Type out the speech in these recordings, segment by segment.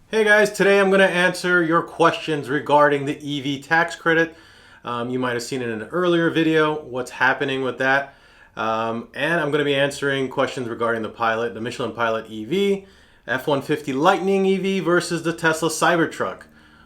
Hey guys, today I'm going to answer your questions regarding the EV tax credit. You might have seen it in an earlier video, what's happening with that. And I'm going to be answering questions regarding the Michelin Pilot EV, F-150 Lightning EV versus the Tesla Cybertruck,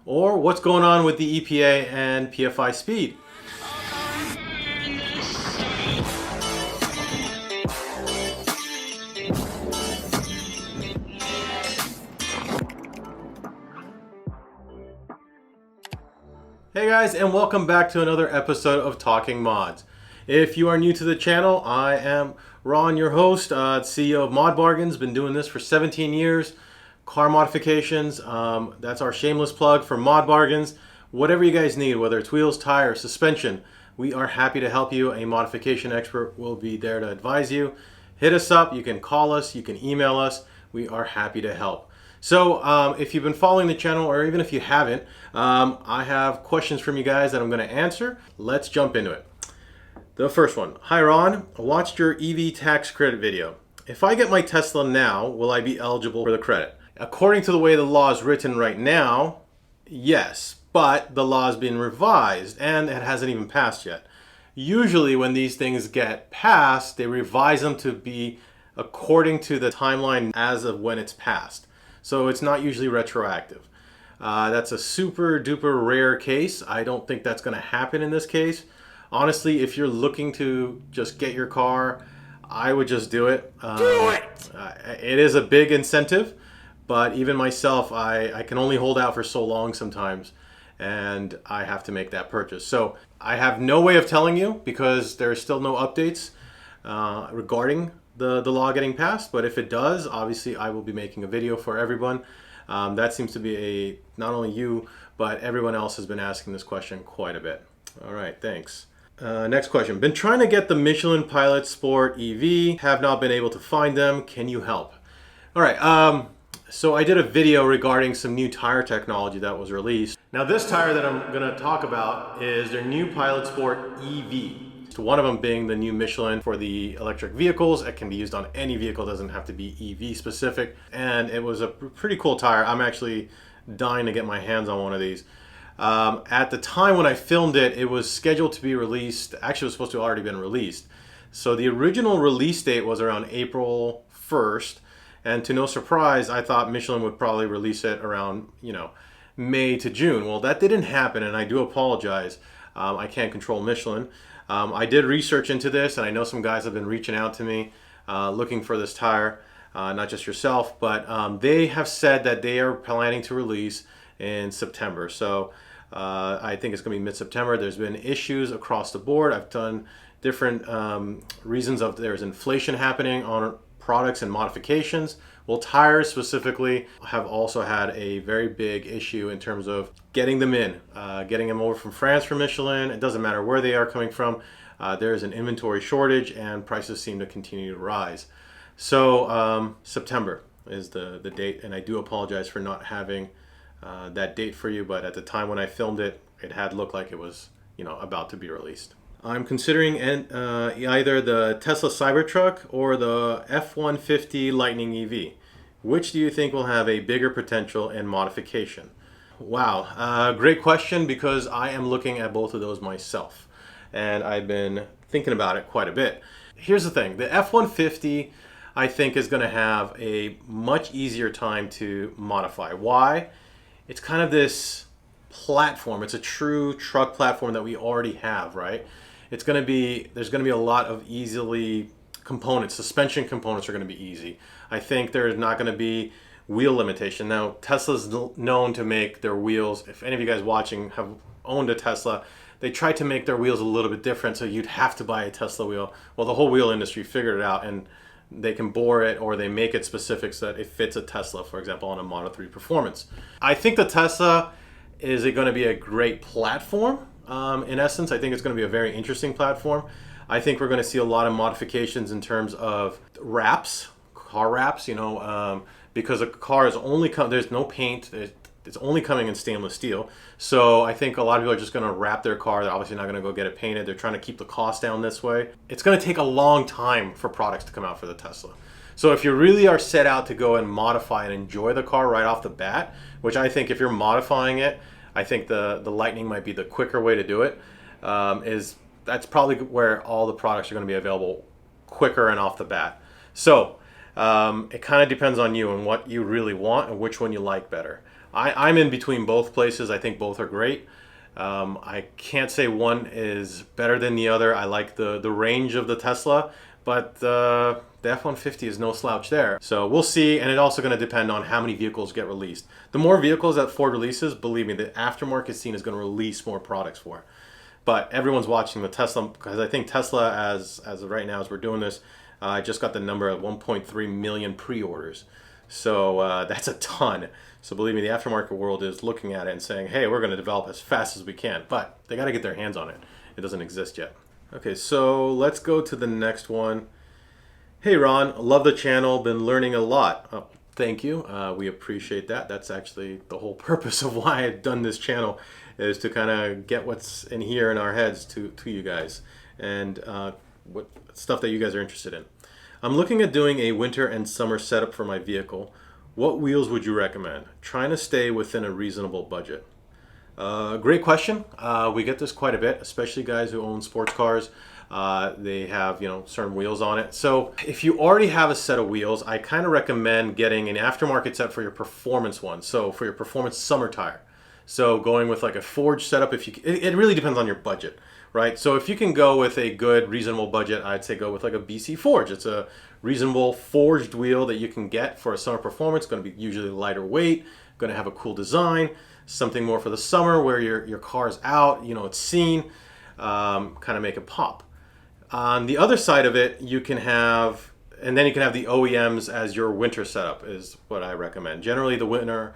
or what's going on with the EPA and PFI Speed. Hey guys, and welcome back to another episode of Talking Mods. If you are new to the channel, I am Ron, your host, CEO of ModBargains. Been doing this for 17 years. Car modifications, that's our shameless plug for ModBargains. Whatever you guys need, whether it's wheels, tires, suspension, we are happy to help you. A modification expert will be there to advise you. Hit us up, you can call us, you can email us. We are happy to help. So if you've been following the channel, or even if you haven't, I have questions from you guys that I'm going to answer. Let's jump into it. The first one. Hi Ron, I watched your EV tax credit video. If I get my Tesla now, will I be eligible for the credit? According to the way the law is written right now, yes, but the law is being revised and it hasn't even passed yet. Usually when these things get passed, they revise them to be according to the timeline as of when it's passed. So it's not usually retroactive. That's a super duper rare case. I don't think that's going to happen in this case. Honestly, if you're looking to just get your car, I would just do it. Do it! It is a big incentive, but even myself, I can only hold out for so long sometimes, and I have to make that purchase. So I have no way of telling you because there's still no updates regarding the law getting passed, but if it does, obviously I will be making a video for everyone. That seems to be not only you, but everyone else has been asking this question quite a bit. All right, thanks. Next question. Been trying to get the Michelin Pilot Sport EV, have not been able to find them. Can you help? All right, so I did a video regarding some new tire technology that was released. Now this tire that I'm gonna talk about is their new Pilot Sport EV. One of them being the new Michelin for the electric vehicles. It can be used on any vehicle, doesn't have to be EV specific. And it was a pretty cool tire. I'm actually dying to get my hands on one of these. At the time when I filmed it, it was scheduled to be released. Actually, it was supposed to have already been released. So the original release date was around April 1st. And to no surprise, I thought Michelin would probably release it around, May to June. Well, that didn't happen, and I do apologize. I can't control Michelin. I did research into this, and I know some guys have been reaching out to me looking for this tire, not just yourself, but they have said that they are planning to release in September. So I think it's going to be mid-September. There's been issues across the board. I've done different reasons of there's inflation happening on products and modifications. Well, tires specifically have also had a very big issue in terms of getting them in, getting them over from France for Michelin. It doesn't matter where they are coming from. There's an inventory shortage and prices seem to continue to rise. So September is the date, and I do apologize for not having that date for you, but at the time when I filmed it, it had looked like it was about to be released. I'm considering either the Tesla Cybertruck or the F-150 Lightning EV. Which do you think will have a bigger potential in modification? Wow, great question, because I am looking at both of those myself. And I've been thinking about it quite a bit. Here's the thing, the F-150 I think is going to have a much easier time to modify. Why? It's kind of this platform. It's a true truck platform that we already have, right? There's going to be a lot of easily components. Suspension components are going to be easy. I think there's not going to be wheel limitation. Now, Tesla's known to make their wheels, if any of you guys watching have owned a Tesla, they tried to make their wheels a little bit different, so you'd have to buy a Tesla wheel. Well, the whole wheel industry figured it out, and they can bore it, or they make it specific so that it fits a Tesla, for example, on a Model 3 Performance. I think the Tesla is going to be a great platform. In essence, I think it's going to be a very interesting platform. I think we're going to see a lot of modifications in terms of wraps, car wraps, because a car is only there's no paint, it's only coming in stainless steel. So I think a lot of people are just going to wrap their car. They're obviously not going to go get it painted. They're trying to keep the cost down this way. It's going to take a long time for products to come out for the Tesla. So if you really are set out to go and modify and enjoy the car right off the bat, which I think if you're modifying it, I think the Lightning might be the quicker way to do it, that's probably where all the products are going to be available quicker and off the bat. So it kind of depends on you and what you really want and which one you like better. I'm in between both places. I think both are great. I can't say one is better than the other. I like the range of the Tesla, but the F-150 is no slouch there. So we'll see, and it's also going to depend on how many vehicles get released. The more vehicles that Ford releases, believe me, the aftermarket scene is going to release more products for it. But everyone's watching the Tesla, because I think Tesla, as of right now, as we're doing this, I just got the number of 1.3 million pre-orders. So that's a ton. So believe me, the aftermarket world is looking at it and saying, hey, we're going to develop as fast as we can. But they got to get their hands on it. It doesn't exist yet. Okay, so let's go to the next one. Hey, Ron, love the channel. Been learning a lot. Oh, thank you. We appreciate that. That's actually the whole purpose of why I've done this channel, is to kind of get what's in here in our heads to you guys, and what stuff that you guys are interested in. I'm looking at doing a winter and summer setup for my vehicle. What wheels would you recommend? Trying to stay within a reasonable budget. Great question. We get this quite a bit, especially guys who own sports cars. They have, certain wheels on it. So if you already have a set of wheels, I kind of recommend getting an aftermarket set for your performance one. So for your performance summer tire. So going with like a forged setup, it really depends on your budget, right? So if you can go with a good, reasonable budget, I'd say go with like a BC Forge. It's a reasonable forged wheel that you can get for a summer performance. It's going to be usually lighter weight, going to have a cool design, something more for the summer where your car's out, it's seen, kind of make it pop. On the other side of it, you can have the OEMs as your winter setup is what I recommend. Generally, the winter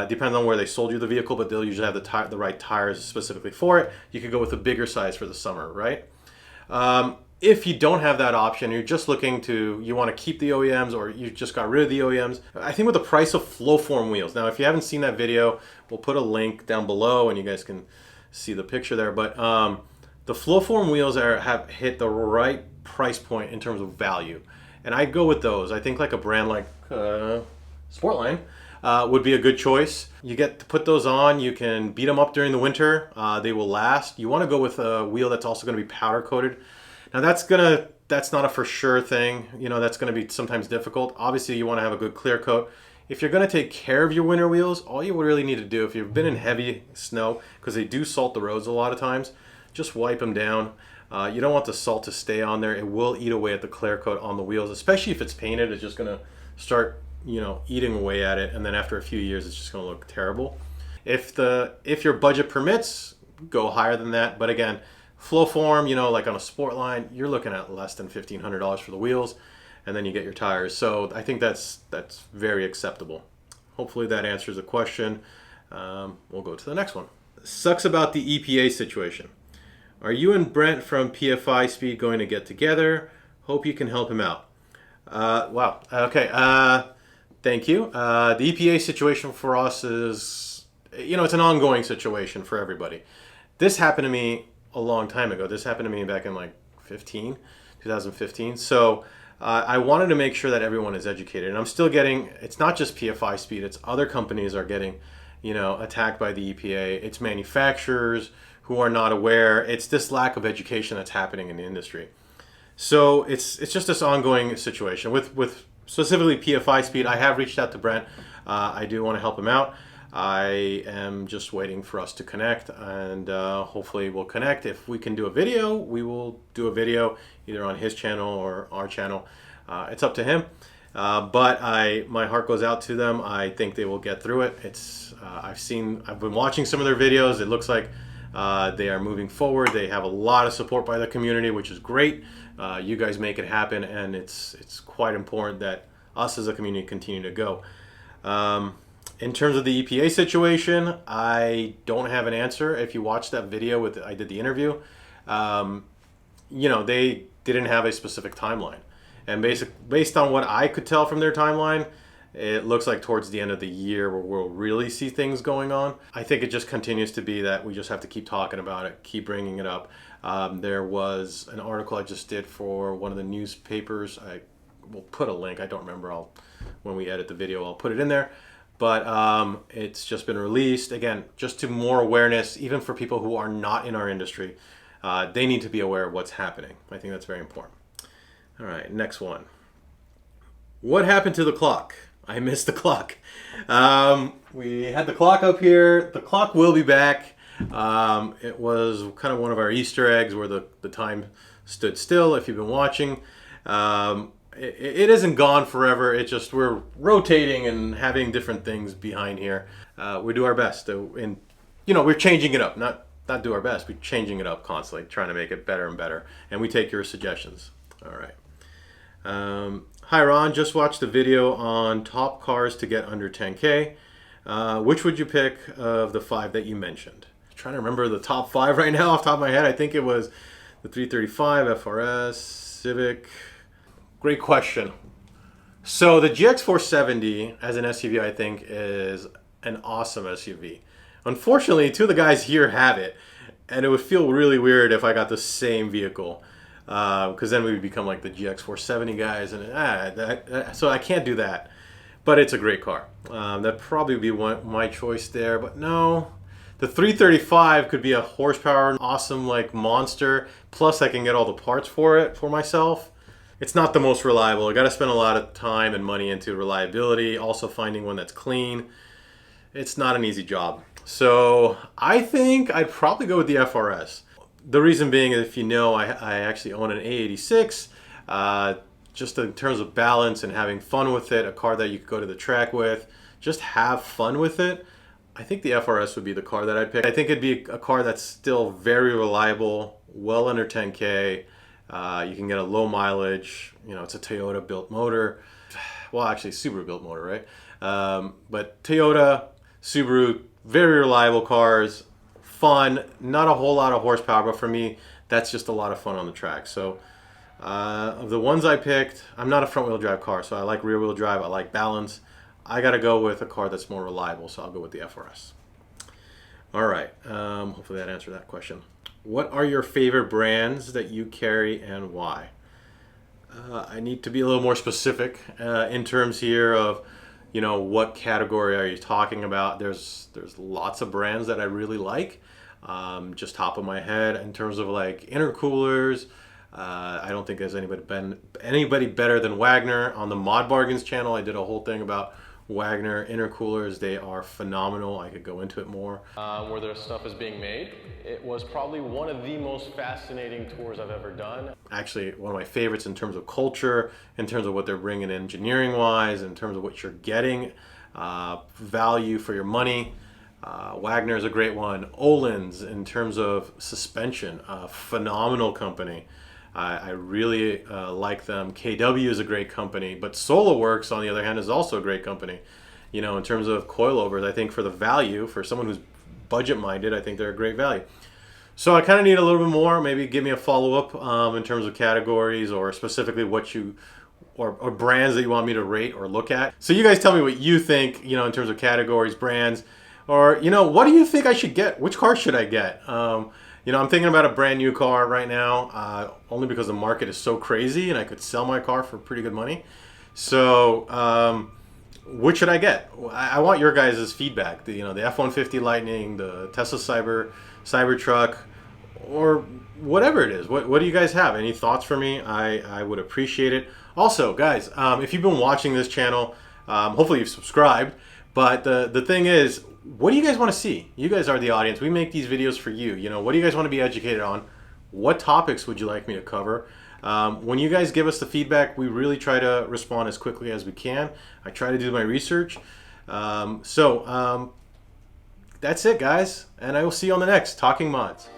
depends on where they sold you the vehicle, but they'll usually have the right tires specifically for it. You could go with a bigger size for the summer, right? If you don't have that option, you're just you want to keep the OEMs, or you just got rid of the OEMs, I think with the price of flow-form wheels. Now, if you haven't seen that video, we'll put a link down below and you guys can see the picture there. But the flow-form wheels have hit the right price point in terms of value. And I'd go with those. I think like a brand like Sportline would be a good choice. You get to put those on. You can beat them up during the winter. They will last. You want to go with a wheel that's also going to be powder coated. Now that's not a for sure thing. That's going to be sometimes difficult. Obviously, you want to have a good clear coat. If you're going to take care of your winter wheels, all you really need to do, if you've been in heavy snow, because they do salt the roads a lot of times, just wipe them down. You don't want the salt to stay on there. It will eat away at the clear coat on the wheels, especially if it's painted. It's just going to start, eating away at it, and then after a few years, it's just going to look terrible. If your budget permits, go higher than that. But again, flow form, like on a Sportline, you're looking at less than $1,500 for the wheels, and then you get your tires. So I think that's very acceptable. Hopefully that answers the question. We'll go to the next one. Sucks about the EPA situation. Are you and Brent from PFI Speed going to get together? Hope you can help him out. Wow. Okay. Thank you. The EPA situation for us is, it's an ongoing situation for everybody. This happened to me a long time ago. This happened to me back in 2015. So I wanted to make sure that everyone is educated. And I'm still getting, it's not just PFI Speed, it's other companies are getting, attacked by the EPA. It's manufacturers who are not aware. It's this lack of education that's happening in the industry. So it's just this ongoing situation. With specifically PFI Speed, I have reached out to Brent. I do want to help him out. I am just waiting for us to connect, and hopefully we'll connect. If we can do a video, we will do a video either on his channel or our channel. It's up to him. But my heart goes out to them. I think they will get through it. I've been watching some of their videos. It looks like they are moving forward. They have a lot of support by the community, which is great. You guys make it happen, and it's quite important that us as a community continue to go. In terms of the EPA situation, I don't have an answer. If you watched that video I did the interview, they didn't have a specific timeline. And based on what I could tell from their timeline, it looks like towards the end of the year where we'll really see things going on. I think it just continues to be that we just have to keep talking about it, keep bringing it up. There was an article I just did for one of the newspapers. we'll put a link. I don't remember. When we edit the video, I'll put it in there. But it's just been released. Again, just to more awareness, even for people who are not in our industry. They need to be aware of what's happening. I think that's very important. All right, next one. What happened to the clock? I missed the clock. We had the clock up here. The clock will be back. It was kind of one of our Easter eggs where the time stood still, if you've been watching. It isn't gone forever. It's just we're rotating and having different things behind here. We do our best. And, we're changing it up. Not do our best. We're changing it up constantly, trying to make it better and better. And we take your suggestions. All right. Hi Ron, just watched the video on top cars to get under 10K. Which would you pick of the 5 that you mentioned? I'm trying to remember the top 5 right now off the top of my head. I think it was the 335, FRS, Civic. Great question. So the GX470 as an SUV, I think, is an awesome SUV. Unfortunately, 2 of the guys here have it, and it would feel really weird if I got the same vehicle. Because then we would become like the GX470 guys, and so I can't do that. But it's a great car. That'd probably be my choice there. But no, the 335 could be a horsepower, awesome like monster. Plus, I can get all the parts for it for myself. It's not the most reliable. I got to spend a lot of time and money into reliability. Also, finding one that's clean. It's not an easy job. So I think I'd probably go with the FRS. The reason being, if you know, I actually own an A86. Just in terms of balance and having fun with it, a car that you could go to the track with, just have fun with it. I think the FRS would be the car that I'd pick. I think it'd be a car that's still very reliable, well under 10K. You can get a low mileage. It's a Toyota built motor. Well, actually, Subaru built motor, right? But Toyota, Subaru, very reliable cars. Fun, not a whole lot of horsepower, but for me, that's just a lot of fun on the track. So of the ones I picked, I'm not a front wheel drive car, so I like rear wheel drive, I like balance. I gotta go with a car that's more reliable, so I'll go with the FRS. All right, hopefully that answered that question. What are your favorite brands that you carry and why? I need to be a little more specific in terms here of what category are you talking about. There's lots of brands that I really like. Just top of my head in terms of like intercoolers, I don't think there's anybody better than Wagner. On the ModBargains channel, I did a whole thing about Wagner intercoolers. They are phenomenal. I could go into it more. Where their stuff is being made. It was probably one of the most fascinating tours I've ever done. Actually, one of my favorites in terms of culture, in terms of what they're bringing engineering wise, in terms of what you're getting, value for your money. Wagner is a great one. Öhlins in terms of suspension, a phenomenal company. I really like them. KW is a great company, but SolaWorks on the other hand is also a great company. In terms of coilovers, I think for the value, for someone who's budget minded, I think they're a great value. So I kind of need a little bit more. Maybe give me a follow-up in terms of categories or specifically what you or brands that you want me to rate or look at. So you guys tell me what you think, in terms of categories, brands, or what do you think I should get? Which car should I get? I'm thinking about a brand new car right now, only because the market is so crazy and I could sell my car for pretty good money. So what should I get? I want your guys' feedback. The F-150 Lightning, the Tesla Cybertruck, or whatever it is. What do you guys have? Any thoughts for me? I would appreciate it. Also, guys, if you've been watching this channel, hopefully you've subscribed. But the thing is, what do you guys want to see? You guys are the audience. We make these videos for you. What do you guys want to be educated on? What topics would you like me to cover? When you guys give us the feedback, we really try to respond as quickly as we can. I try to do my research. That's it, guys. And I will see you on the next Talking Mods.